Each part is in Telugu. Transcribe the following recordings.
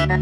నా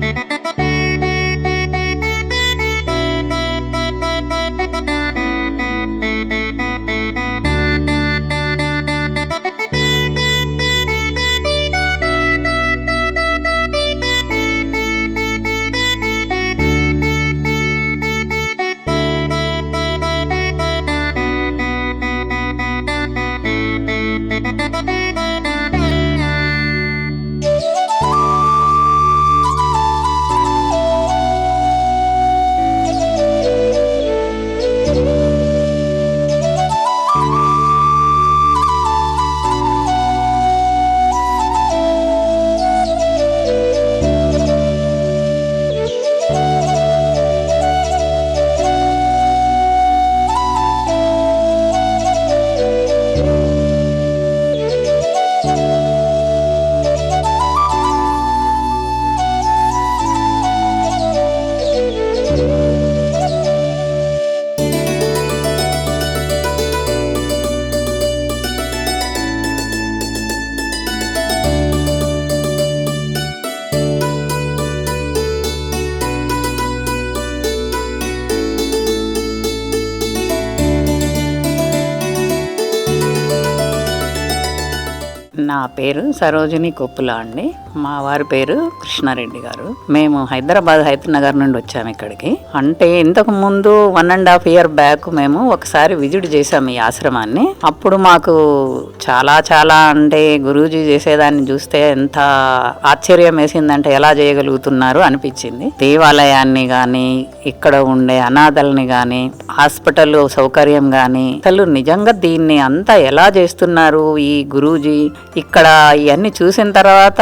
పేరు సరోజిని కొప్పుల అండి. మా వారి పేరు కృష్ణారెడ్డి గారు. మేము హైదరాబాద్ హైతనగర్ నుండి వచ్చాము ఇక్కడికి. అంటే ఇంతకు ముందు 1.5 year బ్యాక్ మేము ఒకసారి విజిట్ చేసాము ఈ ఆశ్రమాన్ని. అప్పుడు మాకు చాలా చాలా అంటే గురూజీ చేసేదాన్ని చూస్తే ఎంత ఆశ్చర్యం వేసిందంటే ఎలా చేయగలుగుతున్నారు అనిపించింది. దేవాలయాన్ని గాని, ఇక్కడ ఉండే అనాథల్ని గాని, హాస్పిటల్ సౌకర్యం గాని, అసలు నిజంగా దీన్ని అంతా ఎలా చేస్తున్నారు ఈ గురూజీ. ఇక్కడ ఇవన్నీ చూసిన తర్వాత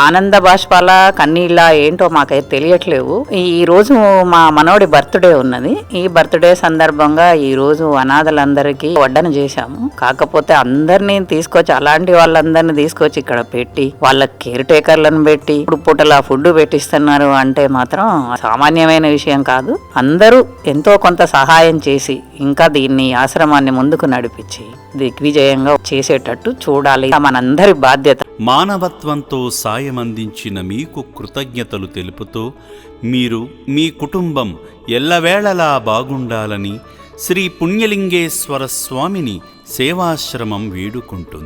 ఆనంద బాష్పాల కన్నీళ్ళ ఏంటో మాకైతే తెలియట్లేవు. ఈ రోజు మా మనోడి బర్త్డే ఉన్నది. ఈ బర్త్డే సందర్భంగా ఈ రోజు అనాథలందరికీ వడ్డన చేశాము. కాకపోతే అందరినీ తీసుకొచ్చి, అలాంటి వాళ్ళందరినీ తీసుకొచ్చి ఇక్కడ పెట్టి, వాళ్ళ కేర్ టేకర్లను పెట్టి ఇప్పుడు పూటలా ఫుడ్ పెట్టిస్తున్నారు అంటే మాత్రం సామాన్యమైన విషయం కాదు. అందరూ ఎంతో కొంత సహాయం చేసి ఇంకా దీన్ని ఆశ్రమాన్ని ముందుకు నడిపించి దిగ్విజయంగా చేసేటట్టు చూడాలి, మనందరి బాధ్యత. మానవత్వంతో సాయం అందించిన మీకు కృతజ్ఞతలు తెలుపుతూ మీరు మీ కుటుంబం ఎల్లవేళలా బాగుండాలని శ్రీ పుణ్యలింగేశ్వర స్వామిని సేవాశ్రమం వేడుకుంటుంది.